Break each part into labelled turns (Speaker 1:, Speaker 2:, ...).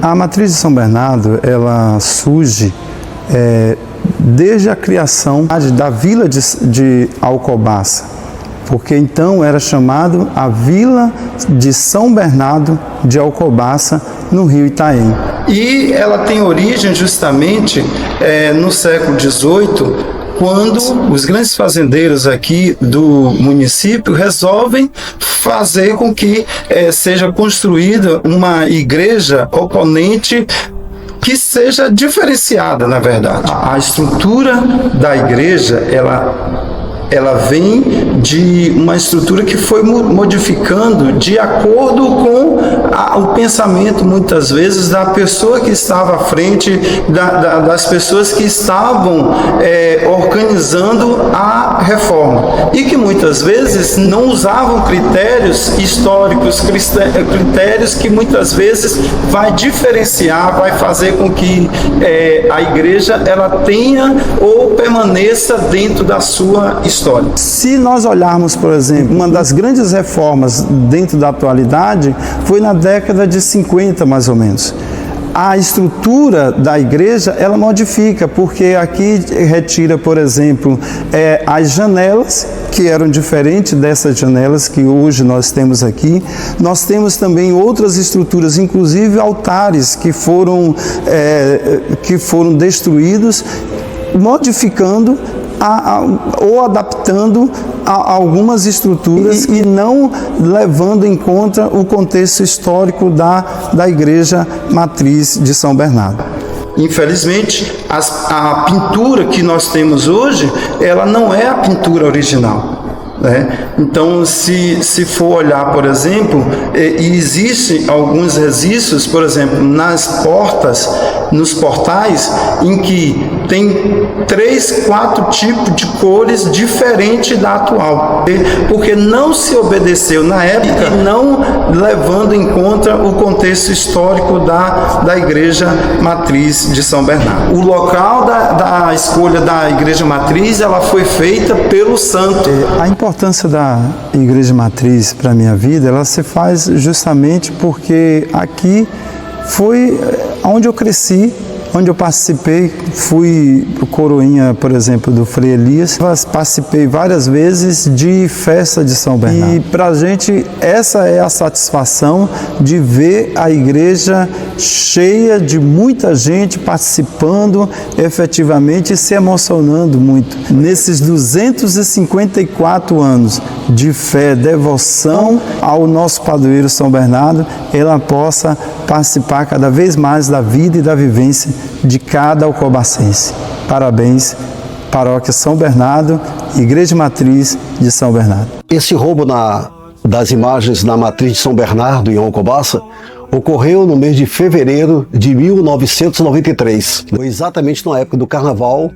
Speaker 1: A matriz de São Bernardo, ela surge desde a criação da vila de Alcobaça, porque então era chamado a Vila de São Bernardo de Alcobaça, no rio Itaém. E ela tem origem justamente no século XVIII, quando os grandes fazendeiros aqui do município resolvem fazer com que seja construída uma igreja oponente que seja diferenciada, na verdade. A estrutura da igreja, ela vem de uma estrutura que foi modificando de acordo com o pensamento, muitas vezes, da pessoa que estava à frente, das pessoas que estavam organizando a reforma, e que muitas vezes não usavam critérios históricos, critérios que muitas vezes vai diferenciar, vai fazer com que a igreja ela tenha ou permaneça dentro da sua história. Se nós olharmos, por exemplo, uma das grandes reformas dentro da atualidade foi na década de 50, mais ou menos. A estrutura da igreja, ela modifica, porque aqui retira, por exemplo, as janelas, que eram diferentes dessas janelas que hoje nós temos aqui. Nós temos também outras estruturas, inclusive altares que foram destruídos, modificando ou adaptando a algumas estruturas e não levando em conta o contexto histórico da Igreja Matriz de São Bernardo. Infelizmente, a pintura que nós temos hoje, ela não é a pintura original. Então, se for olhar, por exemplo, existem alguns registros, por exemplo, nas portas, nos portais, em que tem 3, 4 tipos de cores diferentes da atual, porque não se obedeceu na época e não levando em conta o contexto histórico da Igreja Matriz de São Bernardo. O local da escolha da Igreja Matriz, ela foi feita pelo santo. A importância da Igreja Matriz para a minha vida, ela se faz justamente porque aqui foi onde eu cresci, onde eu participei. Fui pro coroinha, por exemplo, do Frei Elias, participei várias vezes de festa de São Bernardo. E para a gente, essa é a satisfação de ver a igreja cheia de muita gente participando efetivamente e se emocionando muito. Nesses 254 anos de fé, devoção ao nosso padroeiro São Bernardo, ela possa participar cada vez mais da vida e da vivência de cada alcobacense. Parabéns, Paróquia São Bernardo, Igreja Matriz de São Bernardo.
Speaker 2: Esse roubo das imagens na Matriz de São Bernardo, em Alcobaça, ocorreu no mês de fevereiro de 1993. Foi exatamente na época do Carnaval,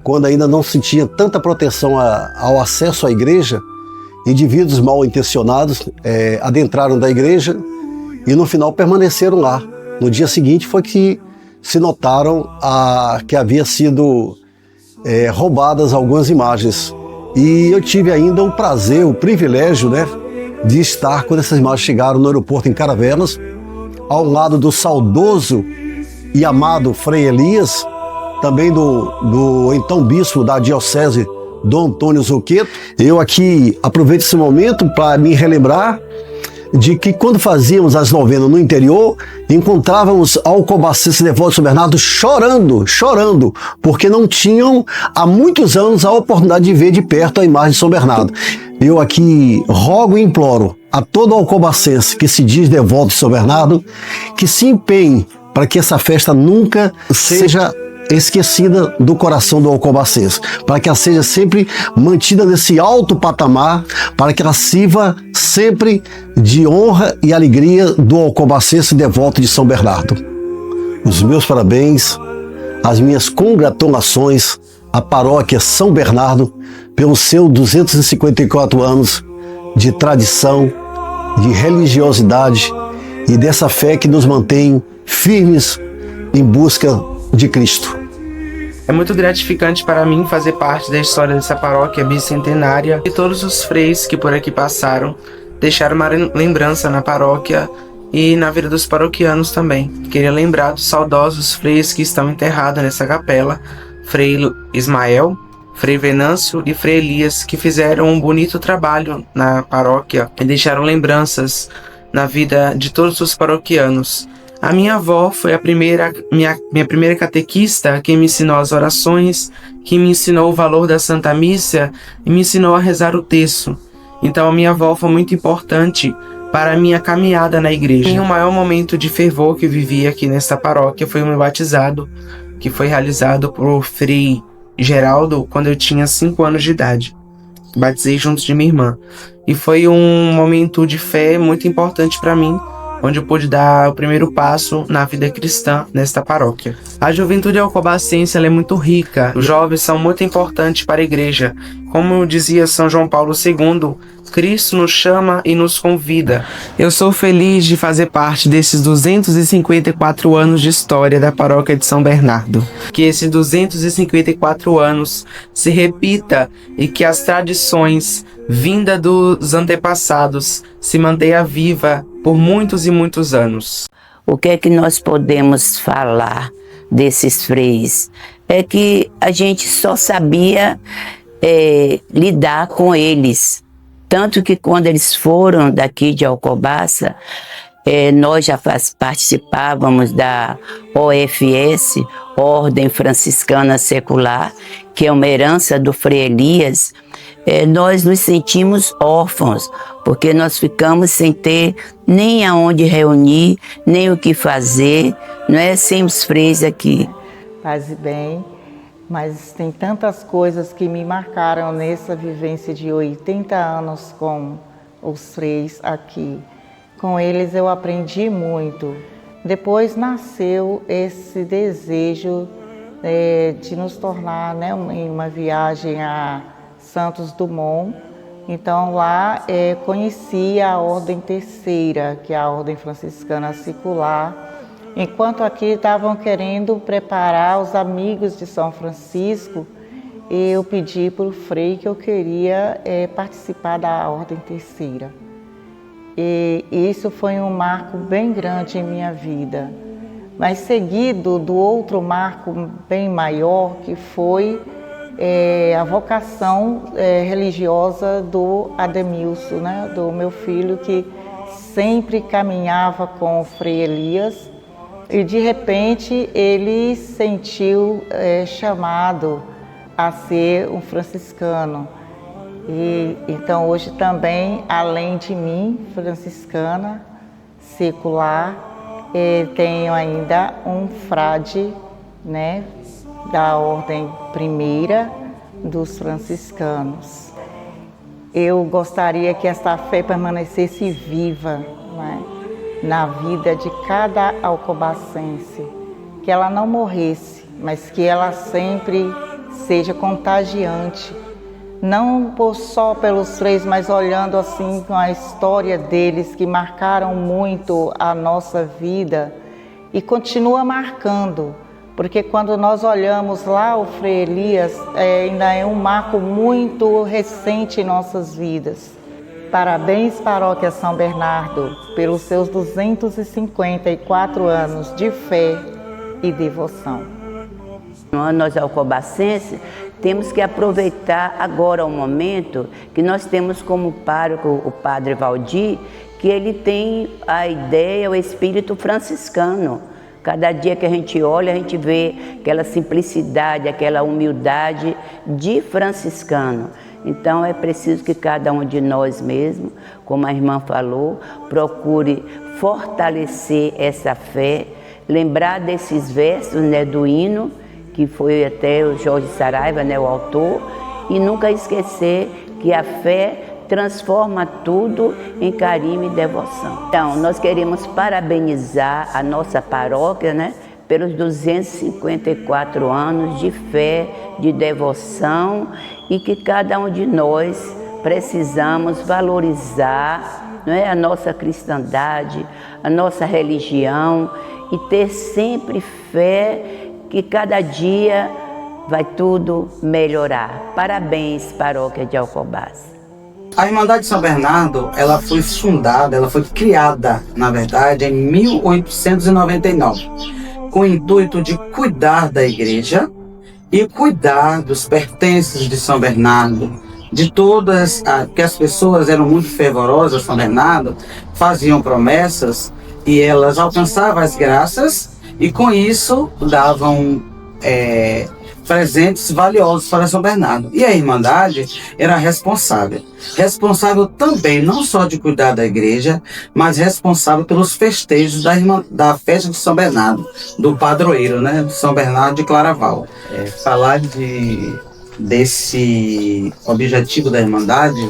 Speaker 2: quando ainda não se tinha tanta proteção ao acesso à igreja. Indivíduos mal intencionados adentraram da igreja e no final permaneceram lá. No dia seguinte foi que se notaram que havia sido roubadas algumas imagens. E eu tive ainda o prazer, o privilégio, de estar quando essas imagens chegaram no aeroporto em Caravelas, ao lado do saudoso e amado Frei Elias, também do então bispo da diocese, Dom Antônio Zucchetto. Eu aqui aproveito esse momento para me relembrar de que quando fazíamos as novenas no interior, encontrávamos alcobacenses devotos de São Bernardo chorando, porque não tinham há muitos anos a oportunidade de ver de perto a imagem de São Bernardo. Eu aqui rogo e imploro a todo alcobacense que se diz devoto de São Bernardo, que se empenhe para que essa festa nunca seja esquecida do coração do alcobacense, para que ela seja sempre mantida nesse alto patamar, para que ela sirva sempre de honra e alegria do alcobacense devoto de São Bernardo. Os meus parabéns, as minhas congratulações à Paróquia São Bernardo pelos seus 254 anos de tradição, de religiosidade e dessa fé que nos mantém firmes em busca de Cristo.
Speaker 3: É muito gratificante para mim fazer parte da história dessa paróquia bicentenária e todos os freis que por aqui passaram deixaram uma lembrança na paróquia e na vida dos paroquianos também. Queria lembrar dos saudosos freios que estão enterrados nessa capela, Frei Ismael, Frei Venâncio e Frei Elias, que fizeram um bonito trabalho na paróquia e deixaram lembranças na vida de todos os paroquianos. A minha avó foi minha primeira catequista, que me ensinou as orações, que me ensinou o valor da Santa Missa e me ensinou a rezar o terço. Então a minha avó foi muito importante para a minha caminhada na igreja. E o maior momento de fervor que eu vivi aqui nesta paróquia foi o meu batizado, que foi realizado por Frei Geraldo quando eu tinha 5 anos de idade. Batizei junto de minha irmã. E foi um momento de fé muito importante para mim, onde eu pude dar o primeiro passo na vida cristã nesta paróquia. A juventude alcobacense é muito rica. Os jovens são muito importantes para a igreja. Como dizia São João Paulo II, Cristo nos chama e nos convida. Eu sou feliz de fazer parte desses 254 anos de história da paróquia de São Bernardo. Que esses 254 anos se repita e que as tradições vinda dos antepassados se mantenha viva por muitos e muitos anos.
Speaker 4: O que é que nós podemos falar desses freis? É que a gente só sabia lidar com eles. Tanto que quando eles foram daqui de Alcobaça, nós já participávamos da OFS, Ordem Franciscana Secular, que é uma herança do Frei Elias. Nós nos sentimos órfãos, porque nós ficamos sem ter nem aonde reunir, nem o que fazer, não é? Sem os freis aqui.
Speaker 5: Paz e bem, mas tem tantas coisas que me marcaram nessa vivência de 80 anos com os freis aqui. Com eles eu aprendi muito. Depois nasceu esse desejo de nos tornar, né, em uma viagem a Santos Dumont. Então lá conheci a Ordem Terceira, que é a Ordem Franciscana Secular, enquanto aqui estavam querendo preparar os amigos de São Francisco. Eu pedi para o Frei que eu queria participar da Ordem Terceira. E isso foi um marco bem grande em minha vida, mas seguido do outro marco bem maior, que foi a vocação religiosa do Ademilson, né? Do meu filho, que sempre caminhava com o Frei Elias, e de repente ele sentiu chamado a ser um franciscano. E então hoje também, além de mim, franciscana, secular, tenho ainda um frade, né, da Ordem Primeira dos Franciscanos. Eu gostaria que esta fé permanecesse viva, né, na vida de cada alcobacense, que ela não morresse, mas que ela sempre seja contagiante, não só pelos freis, mas olhando assim com a história deles, que marcaram muito a nossa vida e continua marcando, porque quando nós olhamos lá o Frei Elias, ainda é um marco muito recente em nossas vidas. Parabéns, Paróquia São Bernardo, pelos seus 254 anos de fé e devoção.
Speaker 4: Nós alcobacenses temos que aproveitar agora o momento que nós temos como pároco o Padre Valdir, que ele tem a ideia, o espírito franciscano. Cada dia que a gente olha, a gente vê aquela simplicidade, aquela humildade de franciscano. Então é preciso que cada um de nós mesmo, como a irmã falou, procure fortalecer essa fé, lembrar desses versos, né, do hino, que foi até o Jorge Saraiva, né, o autor, e nunca esquecer que a fé transforma tudo em carinho e devoção. Então, nós queremos parabenizar a nossa paróquia, né, pelos 254 anos de fé, de devoção, e que cada um de nós precisamos valorizar, não é, a nossa cristandade, a nossa religião, e ter sempre fé que cada dia vai tudo melhorar. Parabéns, Paróquia de Alcobaça.
Speaker 6: A Irmandade de São Bernardo, ela foi fundada, ela foi criada, na verdade, em 1899, com o intuito de cuidar da igreja e cuidar dos pertences de São Bernardo, de todas, que as pessoas eram muito fervorosas. São Bernardo faziam promessas e elas alcançavam as graças e com isso davam presentes valiosos para São Bernardo. E a Irmandade era responsável também não só de cuidar da igreja, mas responsável pelos festejos da festa de São Bernardo, do padroeiro, né, de São Bernardo de Claraval. Falar desse objetivo da Irmandade,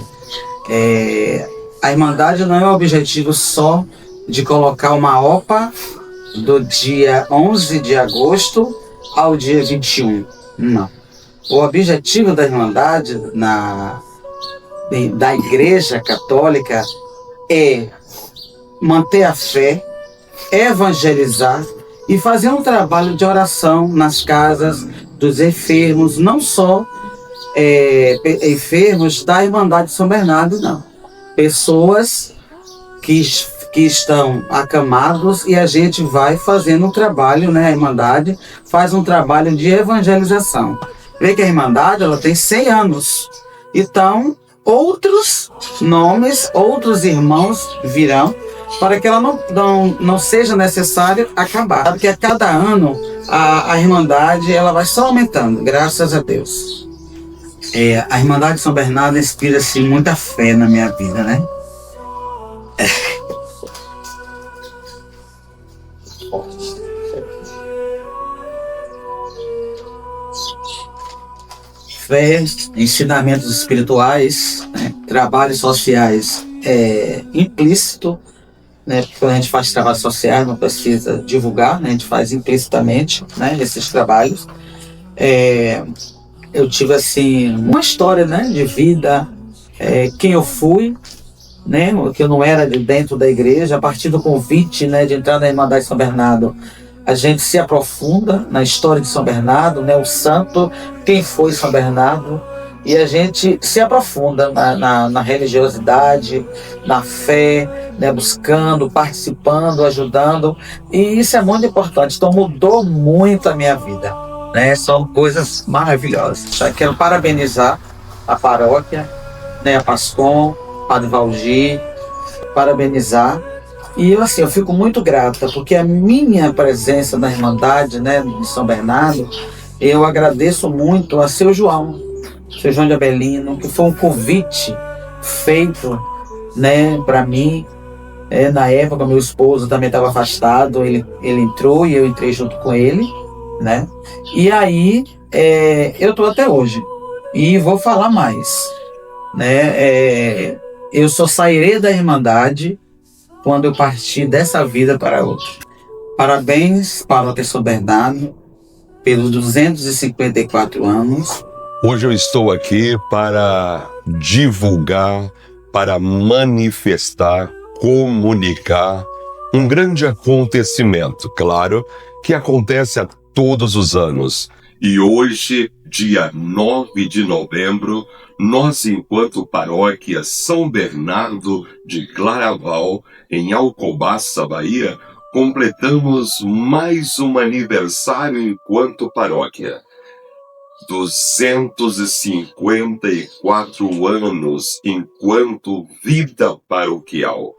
Speaker 6: a Irmandade não é o objetivo só de colocar uma OPA do dia 11 de agosto ao dia 21. Não. O objetivo da Irmandade da Igreja Católica é manter a fé, evangelizar e fazer um trabalho de oração nas casas dos enfermos, não só enfermos da Irmandade de São Bernardo, não. Pessoas que estão acamados e a gente vai fazendo um trabalho, né? A Irmandade faz um trabalho de evangelização. Vê que a Irmandade, ela tem 100 anos. Então, outros nomes, outros irmãos virão para que ela não seja necessário acabar. Porque a cada ano a Irmandade ela vai só aumentando, graças a Deus. A Irmandade de São Bernardo inspira-se muita fé na minha vida, né? Fé, ensinamentos espirituais, né? Trabalhos sociais implícito, né? Quando a gente faz trabalhos sociais não precisa divulgar, né? A gente faz implicitamente, né? Esses trabalhos. Eu tive assim uma história, né? De vida, quem eu fui, né? Que eu não era de dentro da igreja. A partir do convite, né? De entrar na Irmandade de São Bernardo, a gente se aprofunda na história de São Bernardo, né? O santo, quem foi São Bernardo, e a gente se aprofunda na religiosidade, na fé, né? Buscando, participando, ajudando, e isso é muito importante. Então mudou muito a minha vida, né? São coisas maravilhosas. Já quero parabenizar a paróquia, né? A Pascom, Padre Valdir, parabenizar. E eu fico muito grata, porque a minha presença na Irmandade, né, de São Bernardo, eu agradeço muito a seu João de Abelino, que foi um convite feito, né, para mim. Na época, meu esposo também estava afastado, ele entrou e eu entrei junto com ele, né? E aí, eu estou até hoje. E vou falar mais, né? Eu só sairei da Irmandade quando eu partir dessa vida para outra. Parabéns, Paróquia São Bernardo, pelos 254 anos.
Speaker 7: Hoje eu estou aqui para divulgar, para manifestar, comunicar um grande acontecimento, claro, que acontece a todos os anos. E hoje, dia 9 de novembro, nós, enquanto paróquia São Bernardo de Claraval, em Alcobaça, Bahia, completamos mais um aniversário enquanto paróquia. 254 anos enquanto vida paroquial.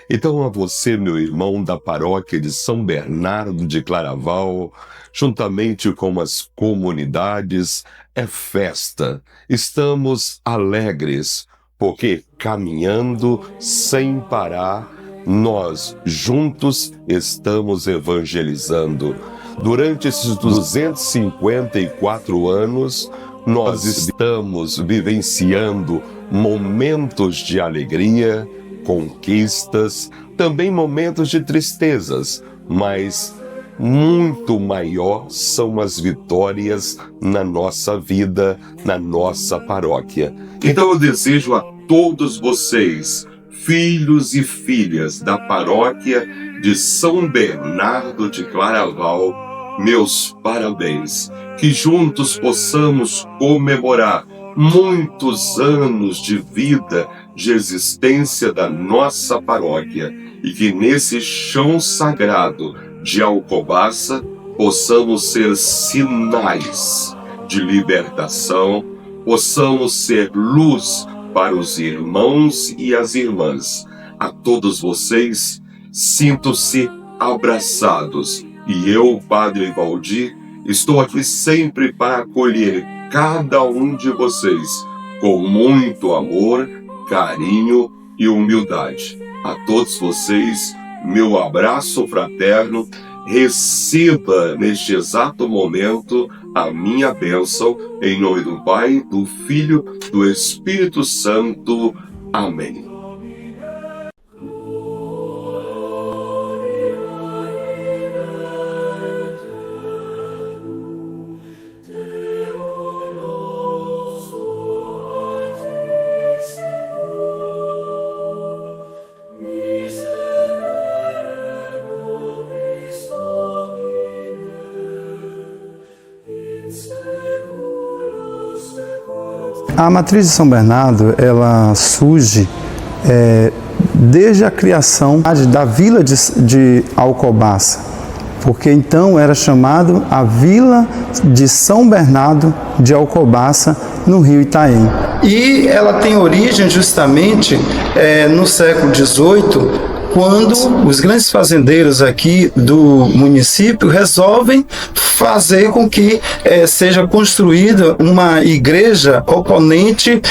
Speaker 7: Então a você, meu irmão da paróquia de São Bernardo de Claraval, juntamente com as comunidades, é festa. Estamos alegres, porque caminhando sem parar, nós juntos estamos evangelizando. Durante esses 254 anos, nós estamos vivenciando momentos de alegria, conquistas, também momentos de tristezas, mas muito maior são as vitórias na nossa vida, na nossa paróquia. Então eu desejo a todos vocês, filhos e filhas da paróquia de São Bernardo de Claraval, meus parabéns. Que juntos possamos comemorar muitos anos de vida, de existência da nossa paróquia, e que nesse chão sagrado de Alcobaça possamos ser sinais de libertação, possamos ser luz para os irmãos e as irmãs. A todos vocês, sinto-se abraçados, e eu, Padre Valdir, estou aqui sempre para acolher cada um de vocês com muito amor, carinho e humildade. A todos vocês, meu abraço fraterno. Receba neste exato momento a minha bênção, em nome do Pai, do Filho, do Espírito Santo. Amém.
Speaker 1: A matriz de São Bernardo, ela surge desde a criação da vila de Alcobaça, porque então era chamado a Vila de São Bernardo de Alcobaça, no rio Itaém. E ela tem origem justamente no século XVIII, quando os grandes fazendeiros aqui do município resolvem fazer com que seja construída uma igreja oponente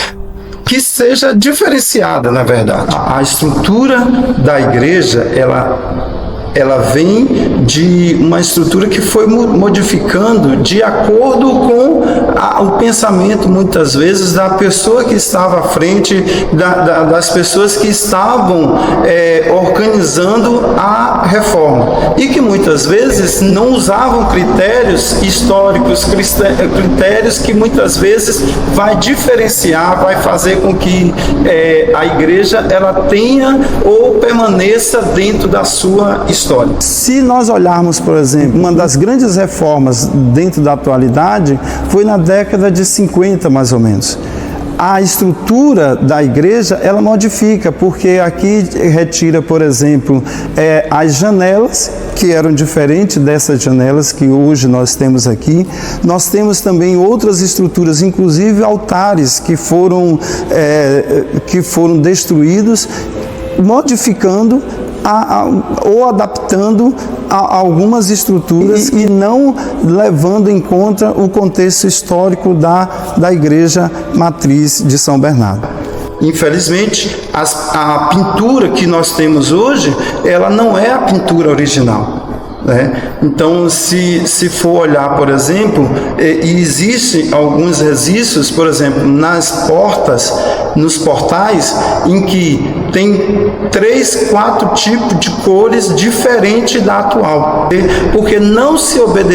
Speaker 1: que seja diferenciada, na verdade. A estrutura da igreja, ela vem de uma estrutura que foi modificando de acordo com o pensamento, muitas vezes, da pessoa que estava à frente, das pessoas que estavam organizando a reforma. E que muitas vezes não usavam critérios históricos, critérios que muitas vezes vai diferenciar, vai fazer com que a igreja ela tenha ou permaneça dentro da sua história. Se nós olharmos, por exemplo, uma das grandes reformas dentro da atualidade foi na década de 50, mais ou menos. A estrutura da igreja, ela modifica, porque aqui retira, por exemplo, as janelas, que eram diferentes dessas janelas que hoje nós temos aqui. Nós temos também outras estruturas, inclusive altares que foram destruídos, modificando ou adaptando a algumas estruturas e não levando em conta o contexto histórico da Igreja Matriz de São Bernardo. Infelizmente, a pintura que nós temos hoje, ela não é a pintura original. Então, se for olhar, por exemplo, existem alguns registros, por exemplo, nas portas, nos portais, em que tem 3, 4 tipos de cores diferentes da atual, porque não se obedeceu